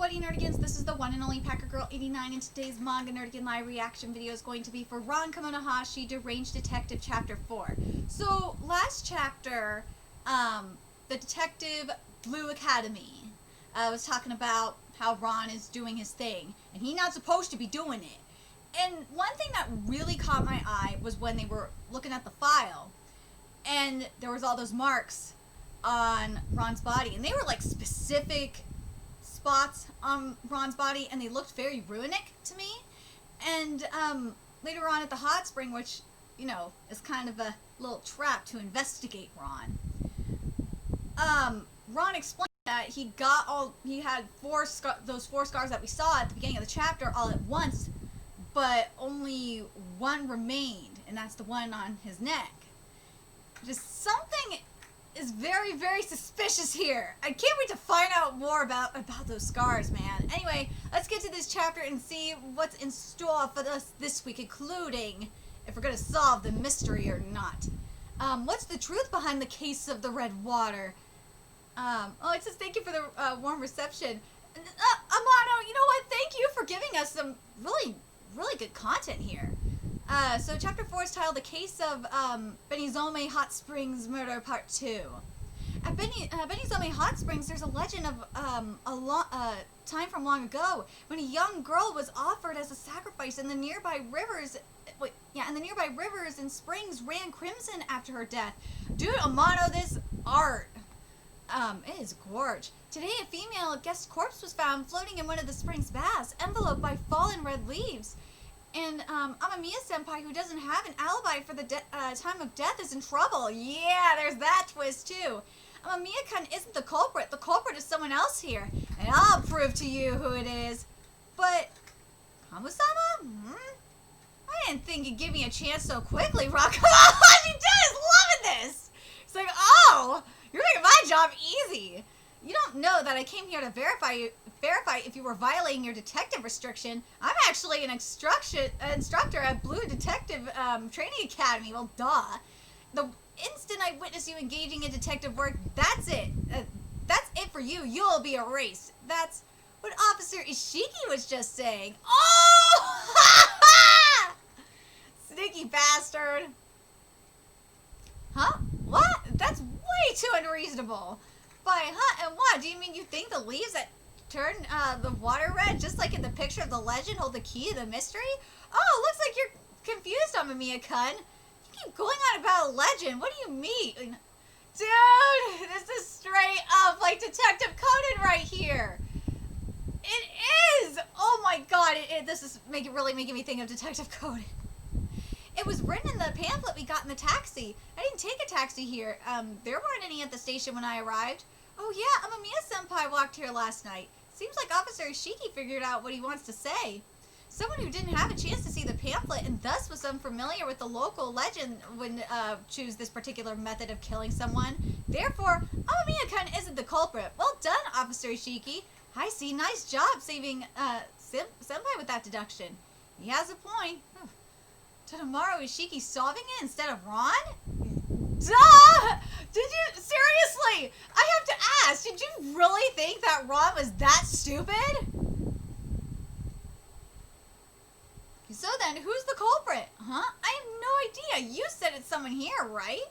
buddy Nerdigans, this is the one and only Packer Girl 89, and today's Manga Nerdigan live reaction video is going to be for Ron Kamonohashi, Deranged Detective Chapter 4. So, last chapter, the Detective Blue Academy was talking about how Ron is doing his thing, and he's not supposed to be doing it. And one thing that really caught my eye was when they were looking at the file, and there was all those marks on Ron's body, and they were like specific spots on Ron's body, and they looked very runic to me. And later on at the hot spring, which, you know, is kind of a little trap to investigate Ron, Ron explained that he had those four scars that we saw at the beginning of the chapter all at once, but only one remained, and that's the one on his neck. Just something is very, very suspicious here. I can't wait to find out more about those scars, man. Anyway, let's get to this chapter and see what's in store for us this week, including if we're going to solve the mystery or not. What's the truth behind the case of the red water? Oh, it says thank you for the warm reception. Amano, you know what? Thank you for giving us some really, really good content here. So chapter 4 is titled The Case of Benizome Hot Springs Murder Part 2. At Benizome Hot Springs, there's a legend of time from long ago when a young girl was offered as a sacrifice, and the nearby rivers and springs ran crimson after her death. Dude, Amano, this art, it is gorge. Today, a female guest corpse was found floating in one of the spring's baths, enveloped by fallen red leaves. And Amamiya-senpai, who doesn't have an alibi for the time of death, is in trouble. Yeah, there's that twist, too. Amamiya-kun isn't the culprit. The culprit is someone else here. And I'll prove to you who it is. But, Hamu-sama? I didn't think you'd give me a chance so quickly, Rock. She does! Loving this! It's like, oh, you're making my job easy. You don't know that I came here to verify if you were violating your detective restriction. I'm actually an instructor at Blue Detective Training Academy. Well, duh. The instant I witness you engaging in detective work, that's it. That's it for you. You'll be erased. That's what Officer Ishiki was just saying. Oh! Sneaky bastard. Huh? What? That's way too unreasonable. By huh and what? Do you mean you think the leaves that turn the water red, just like in the picture of the legend, hold the key to the mystery? Oh, looks like you're confused, Amamiya-kun. You keep going on about a legend. What do you mean? Dude, this is straight up like Detective Conan right here. It is! Oh my god, this is really making me think of Detective Conan. It was written in the pamphlet we got in the taxi. I didn't take a taxi here. There weren't any at the station when I arrived. Oh yeah, Amamiya-senpai walked here last night. Seems like Officer Ishiki figured out what he wants to say. Someone who didn't have a chance to see the pamphlet and thus was unfamiliar with the local legend would choose this particular method of killing someone. Therefore, Amamiya-kun isn't the culprit. Well done, Officer Ishiki. I see. Nice job saving senpai with that deduction. He has a point. Tadamaru Ishiki solving it instead of Ron? Duh! Did you? Seriously? I have to ask, did you really think that Ron was that stupid? So then, who's the culprit? Huh? I have no idea. You said it's someone here, right?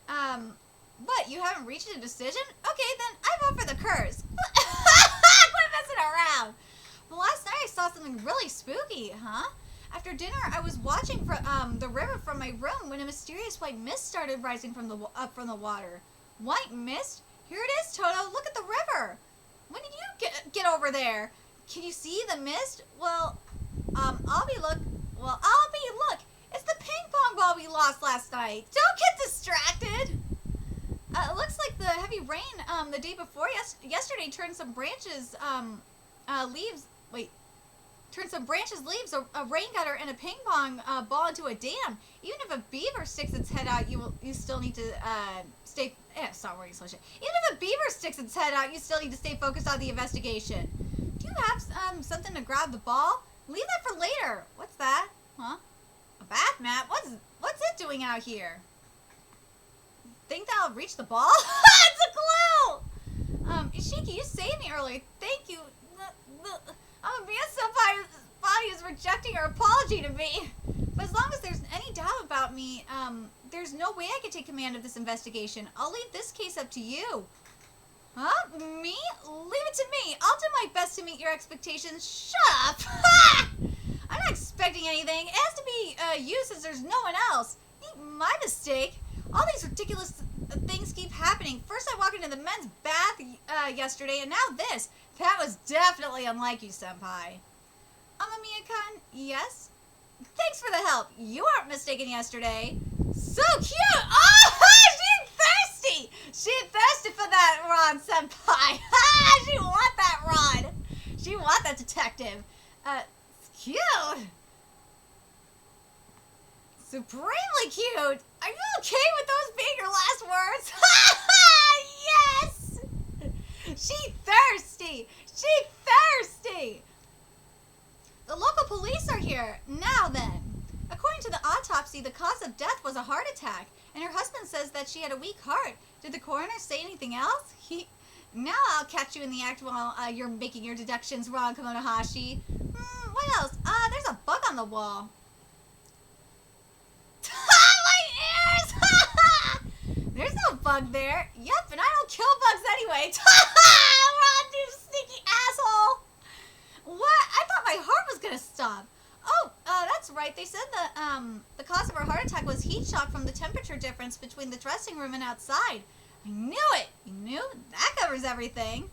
What? You haven't reached a decision? Okay, then I vote for the curse. Quit messing around. Well, last night I saw something really spooky, huh? After dinner, I was watching the river from my room when a mysterious white mist started rising up from the water. White mist? Here it is, Toto. Look at the river. When did you get over there? Can you see the mist? Well, look. It's the ping pong ball we lost last night. Don't get distracted. It looks like the heavy rain the day before yesterday turned some branches leaves, a rain gutter, and a ping pong ball into a dam. Even if a beaver sticks its head out, you still need to stay. Even if a beaver sticks its head out, you still need to stay focused on the investigation. Do you have something to grab the ball? Leave that for later. What's that? Huh? A bath mat? What's it doing out here? Think that'll reach the ball? It's a clue. Ishiki, you saved me earlier. Thank you. expecting her apology to me. But as long as there's any doubt about me, there's no way I could take command of this investigation. I'll leave this case up to you. Huh? Me? Leave it to me. I'll do my best to meet your expectations. Shut up! I'm not expecting anything. It has to be you since there's no one else. Ain't my mistake. All these ridiculous things keep happening. First I walked into the men's bath yesterday, and now this. That was definitely unlike you, Senpai. Amamiya-kun, yes? Thanks for the help. You weren't mistaken yesterday. So cute! Oh, she's thirsty! She's thirsty for that rod, Senpai. She want that rod. She want that detective. It's cute. Supremely cute. Are you okay with those being your last words? Yes! She thirsty. She thirsty. The local police are here. Now then. According to the autopsy, the cause of death was a heart attack, and her husband says that she had a weak heart. Did the coroner say anything else? Now I'll catch you in the act while you're making your deductions wrong, Kamonohashi. What else? There's a bug on the wall. My ears! There's no bug there. Yep, and I don't kill bugs anyway. Ron, you sneaky asshole! What? I thought my heart was gonna stop. Oh, that's right. They said that the cause of her heart attack was heat shock from the temperature difference between the dressing room and outside. I knew it. You knew? That covers everything.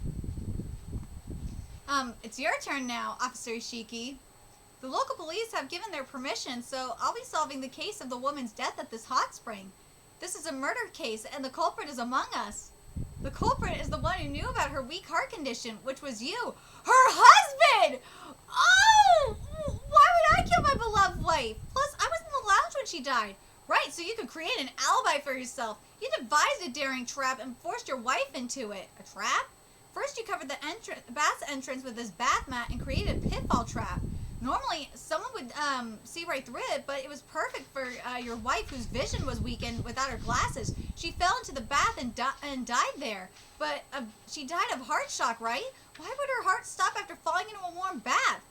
It's your turn now, Officer Ishiki. The local police have given their permission, so I'll be solving the case of the woman's death at this hot spring. This is a murder case, and the culprit is among us. The culprit is the one who knew about her weak heart condition, which was you. Her husband! Oh! Why would I kill my beloved wife? Plus, I was in the lounge when she died. Right, so you could create an alibi for yourself. You devised a daring trap and forced your wife into it. A trap? First, you covered the bath's entrance with this bath mat and created a pitfall trap. Normally, someone would see right through it, but it was perfect for your wife, whose vision was weakened without her glasses. She fell into the bath and died there. But she died of heart shock, right? Why would her heart stop after falling into a warm bath?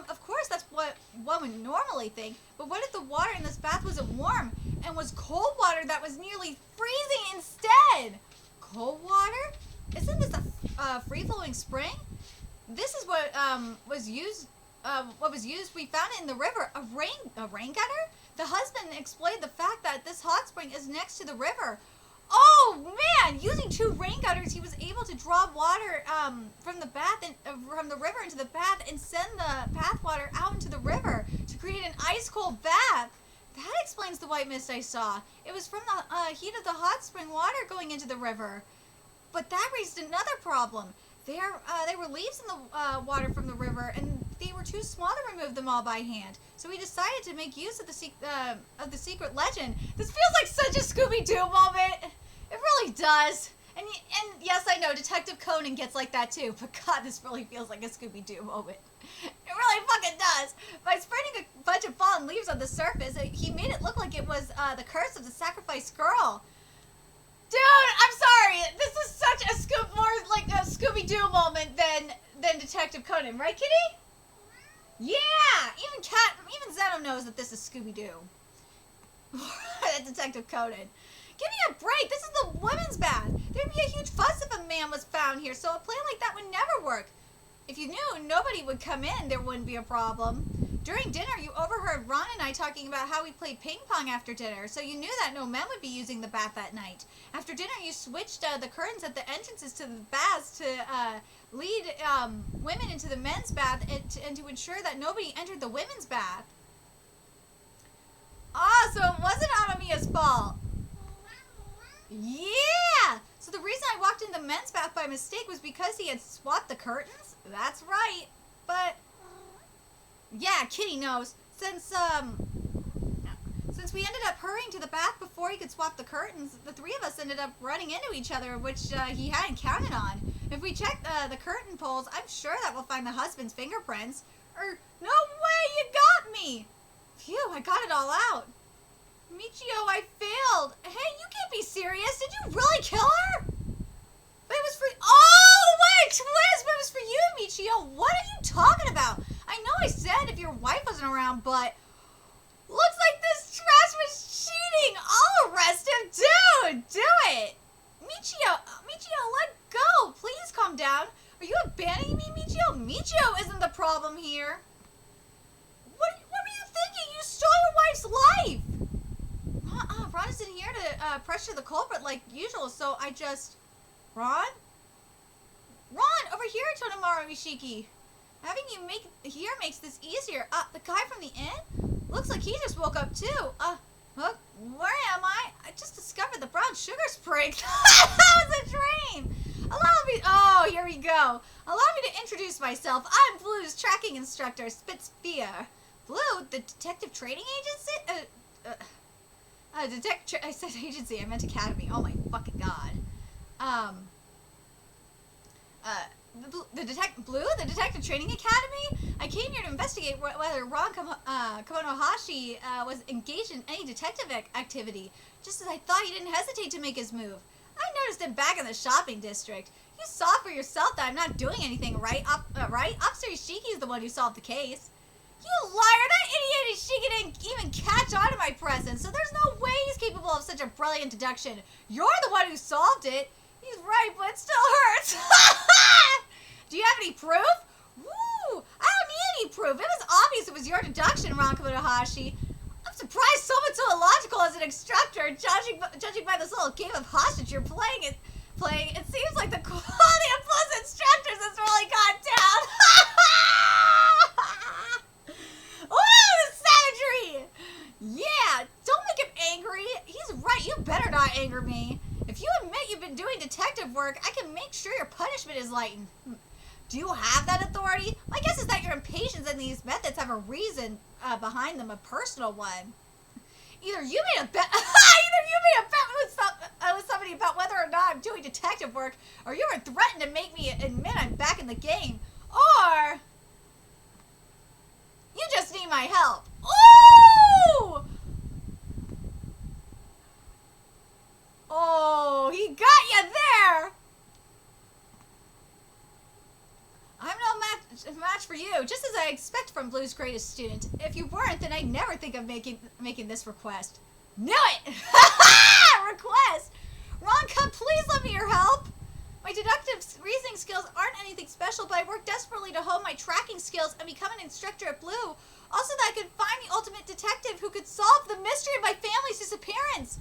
Of course, that's what one would normally think. But what if the water in this bath wasn't warm and was cold water that was nearly freezing instead? Cold water? Isn't this a free-flowing spring? This is what was used. We found it in the river. A rain gutter? The husband explained the fact that this hot spring is next to the river. Oh man! Using 2 rain gutters, he was able to draw water from the bath and from the river into the bath and send the bath water out into the river to create an ice cold bath. That explains the white mist I saw. It was from the heat of the hot spring water going into the river. But that raised another problem. There were leaves in the water from the river, and they were too small to remove them all by hand. So we decided to make use of the secret legend. This feels like such a Scooby-Doo moment. It really does. And yes, I know Detective Conan gets like that too. But God, this really feels like a Scooby-Doo moment. It really fucking does. By spreading a bunch of fallen leaves on the surface, he made it look like it was the curse of the sacrificed girl. Dude, I'm sorry. This is such a more like a Scooby-Doo moment than Detective Conan, right, Kitty? Yeah, even Zeno knows that this is Scooby-Doo. Detective Conan. Give me a break. This is the women's bath. There'd be a huge fuss if a man was found here, so a plan like that would never work. If you knew nobody would come in, there wouldn't be a problem. During dinner, you overheard Ron and I talking about how we played ping pong after dinner, so you knew that no men would be using the bath that night. After dinner, you switched the curtains at the entrances to the baths to lead women into the men's bath and to ensure that nobody entered the women's bath. Ah, so it wasn't Amamiya's fault. Yeah! So the reason I walked into the men's bath by mistake was because he had swapped the curtains? That's right. But yeah, Kitty knows. Since we ended up hurrying to the bath before he could swap the curtains, the 3 of us ended up running into each other, which he hadn't counted on. If we check the curtain poles, I'm sure that we'll find the husband's fingerprints. No way, you got me! Phew, I got it all out. Michio, I failed. Hey, you can't be serious. Did you really kill her? But it was for... Oh, wait, twist! But it was for you, Michio. What are you talking about? I know I said if your wife wife wasn't around, but looks like this trash was cheating. I'll arrest him. Dude, do it. Michio, let go. Please calm down. Are you abandoning me, Michio? Michio isn't the problem here. What were you thinking? You stole your wife's life. Ron isn't here to pressure the culprit like usual, so I just... Ron, over here, Tonomaru Ishiki. Having you here makes this easier. The guy from the inn? Looks like he just woke up too. Where am I? I just discovered the brown sugar sprig. That was a dream. Oh, here we go. Allow me to introduce myself. I'm Blue's tracking instructor, Spitzfear. Blue, the detective training agency? I said agency, I meant academy. Oh my fucking god. The detective training academy? I came here to investigate whether Ron Kamonohashi was engaged in any detective activity. Just as I thought, he didn't hesitate to make his move. I noticed him back in the shopping district. You saw for yourself that I'm not doing anything, right? Officer Ishiki is the one who solved the case. You liar! That idiot Ishiki didn't even catch on to my presence, so there's no way he's capable of such a brilliant deduction. You're the one who solved it. He's right, but it still hurts. Do you have any proof? Woo! I don't need any proof. It was obvious it was your deduction, Ron Kamonohashi. I'm surprised someone so illogical as an instructor, judging by this little game of hostage you're playing. It seems like the quality of plus instructors has really gone down. Oh, the savagery! Yeah, don't make him angry. He's right. You better not anger me. If you admit you've been doing detective work, I can make sure your punishment is lightened. Do you have that authority? My guess is that your impatience in these methods have a reason behind them, a personal one. Either you made a bet with somebody about whether or not I'm doing detective work, or you were threatened to make me admit I'm back in the game, or you just need my help. Ooh! Oh, he got you there. I'm no match for you, just as I expect from Blue's greatest student. If you weren't, then I'd never think of making this request. Knew it! Request! Ron, please lend me your help. My deductive reasoning skills aren't anything special, but I work desperately to hone my tracking skills and become an instructor at Blue. Also, that I could find the ultimate detective who could solve the mystery of my family's disappearance.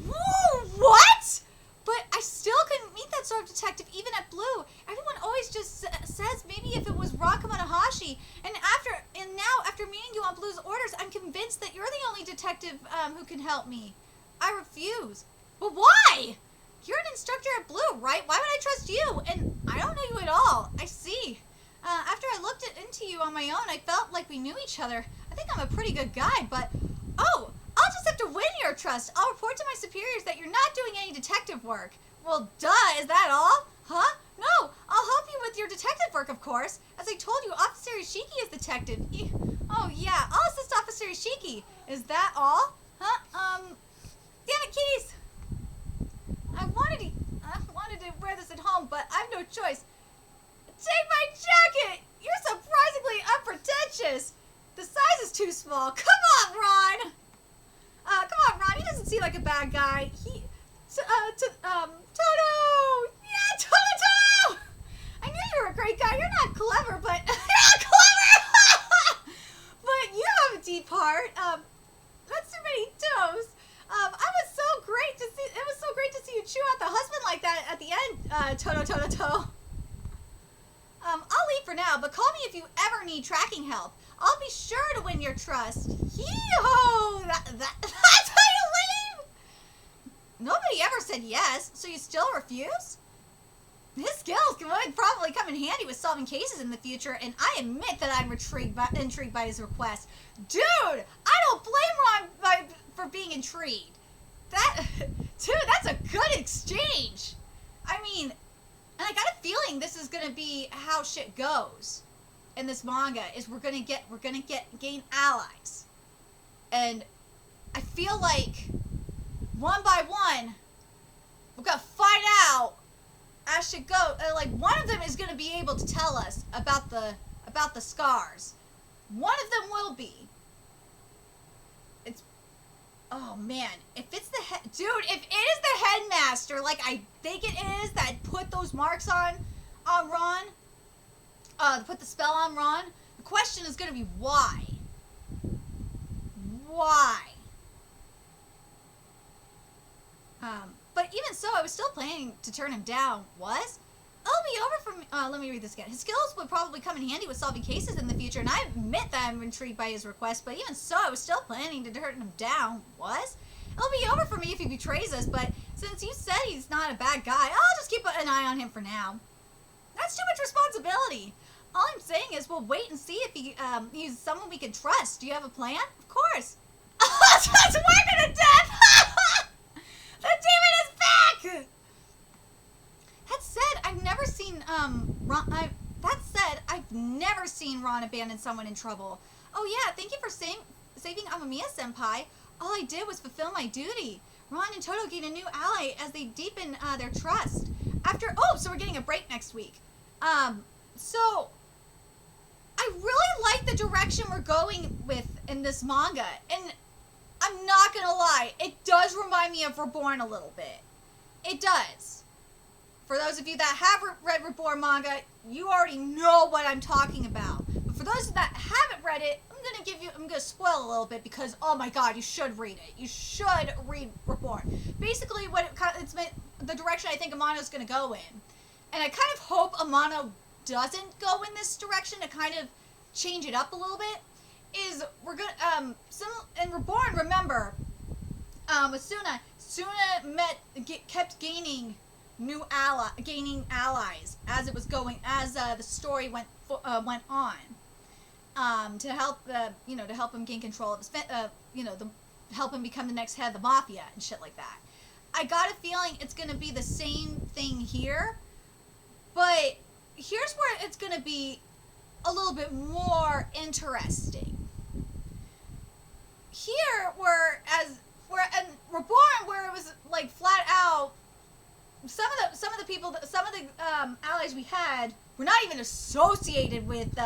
Woo, what? But I still couldn't meet that sort of detective even at Blue. Everyone always just says maybe if it was Ron Kamonohashi. And now, after meeting you on Blue's orders, I'm convinced that you're the only detective who can help me. I refuse. But why? You're an instructor at Blue, right? Why would I trust you? And I don't know you at all. I see. After I looked into you on my own, I felt like we knew each other. I think I'm a pretty good guy, but... Oh, I'll just have to win your trust. I'll report to my superiors that you're not doing any detective work. Well, duh, is that all? Huh? No, I'll help you with your detective work, of course. As I told you, Officer Ishiki is detective. Oh, yeah, I'll assist Officer Ishiki. Is that all? Huh? Damn it, keys! I wanted to wear this at home, but I have no choice. Take my jacket! You're surprisingly unpretentious. The size is too small. Come on, Ron! Come on, Ron. He doesn't seem like a bad guy. Toto! Yeah, Toto! I knew you were a great guy. You're not clever, but... You're not clever! But you have a deep heart. That's too many toes. It was so great to see you chew out the husband like that at the end, Toto. I'll leave for now, but call me if you ever need tracking help. I'll be sure to win your trust. Yee-ho! That's how you leave? Nobody ever said yes, so you still refuse? His skills would probably come in handy with solving cases in the future, and I admit that I'm intrigued by his request. Dude, I don't blame Ron for being intrigued. Dude, that's a good exchange. I mean, and I got a feeling this is gonna be how shit goes in this manga. Is we're gonna gain allies, and I feel like one by one we're gonna find out as shit goes. Like one of them is gonna be able to tell us about the scars. One of them will be. It's, oh man, if it's the head, dude, if it is the headmaster, like I think it is, that put those marks on Ron, put the spell on Ron, the question is gonna be why? Why? But even so, I was still planning to turn him down. Was? It'll be over for me. Let me read this again. His skills would probably come in handy with solving cases in the future, and I admit that I'm intrigued by his request, but even so, I was still planning to turn him down. Was? It'll be over for me if he betrays us, but since you said he's not a bad guy, I'll just keep an eye on him for now. That's too much responsibility. All I'm saying is we'll wait and see if he's someone we can trust. Do you have a plan? Of course. Just working to death! The demon is back! That said, I've never seen Ron abandon someone in trouble. Oh yeah, thank you for saving Amamiya-senpai. All I did was fulfill my duty. Ron and Toto gain a new ally as they deepen their trust. So we're getting a break next week. So I really like the direction we're going with in this manga, and I'm not gonna lie, it does remind me of Reborn a little bit. It does. For those of you that have read Reborn manga, you already know what I'm talking about. But for those that haven't read it, I'm gonna spoil a little bit because, oh my god, you should read it. You should read Reborn. Basically, it's meant, the direction I think Amano's gonna go in. And I kind of hope Amano doesn't go in this direction to kind of change it up a little bit. We're gonna, in Reborn, remember, with Suna kept gaining allies as it was going, as the story went on, to help him gain control of his, help him become the next head of the mafia and shit like that. I got a feeling it's gonna be the same thing here, but here's where it's gonna be a little bit more interesting. Here, in Reborn, where it was like flat out, some of the allies we had were not even associated with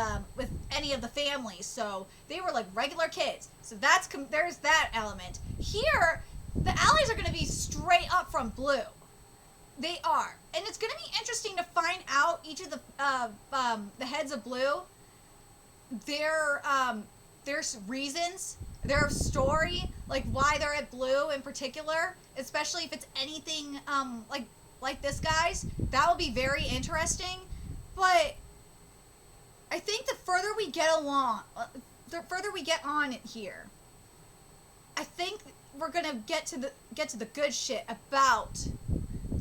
any of the families, so they were like regular kids. So there's that element. Here, the allies are going to be straight up from Blue. They are, and it's going to be interesting to find out each of the heads of Blue, their reasons, their story, like why they're at Blue in particular, especially if it's anything like this guy's. That will be very interesting. But I think the further we get along, the further we get on it here, I think we're gonna get to the good shit about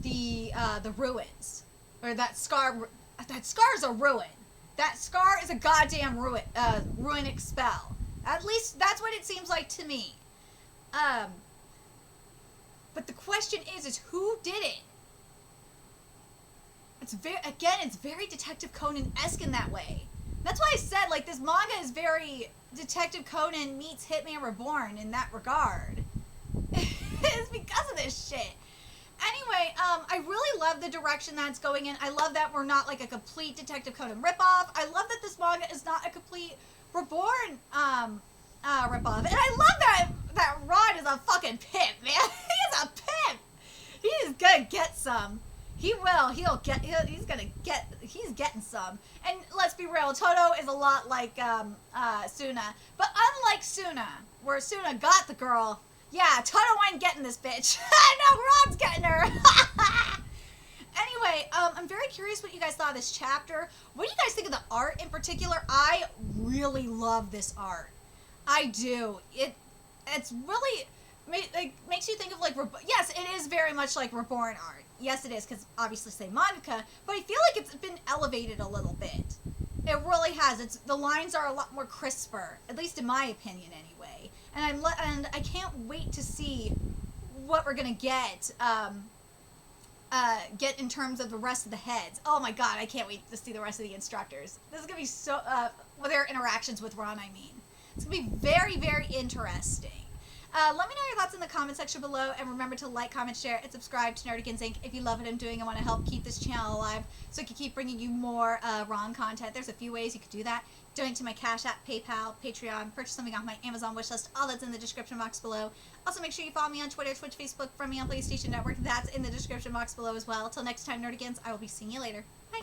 the ruins, or that scar. That scar is a ruin. That scar is a goddamn runic spell. At least that's what it seems like to me. But the question is who did it? It's very Detective Conan-esque in that way. That's why I said, like, this manga is very Detective Conan meets Hitman Reborn in that regard. It's because of this shit. Anyway, I really love the direction that's going in. I love that we're not like a complete Detective Conan ripoff. I love that this manga is not a complete Reborn ripoff. And I love that Ron is a fucking pimp, man. He is a pimp. He is gonna get some. He will. He's getting some. And let's be real, Toto is a lot like Suna. But unlike Suna, where Suna got the girl, yeah, Toto ain't getting this bitch. No, Ron's getting her. Anyway, I'm very curious what you guys thought of this chapter. What do you guys think of the art in particular? I really love this art. I do. It's really, makes you think of like, yes, it is very much like Reborn art. Yes, it is, because obviously say manga, but I feel like it's been elevated a little bit. It really has. The lines are a lot more crisper, at least in my opinion, anyway. And I can't wait to see what we're gonna get in terms of the rest of the heads. Oh my god, I can't wait to see the rest of the instructors. This is gonna be so their interactions with Ron. I mean, it's gonna be very, very interesting. Let me know your thoughts in the comment section below, and remember to like, comment, share, and subscribe to Nerdigans Inc. if you love what I'm doing and want to help keep this channel alive so I can keep bringing you more ROM content. There's a few ways you could do that. Donate to my Cash App, PayPal, Patreon, purchase something off my Amazon wishlist. All that's in the description box below. Also, make sure you follow me on Twitter, Twitch, Facebook, friend me on PlayStation Network. That's in the description box below as well. Till next time, Nerdigans, I will be seeing you later. Bye.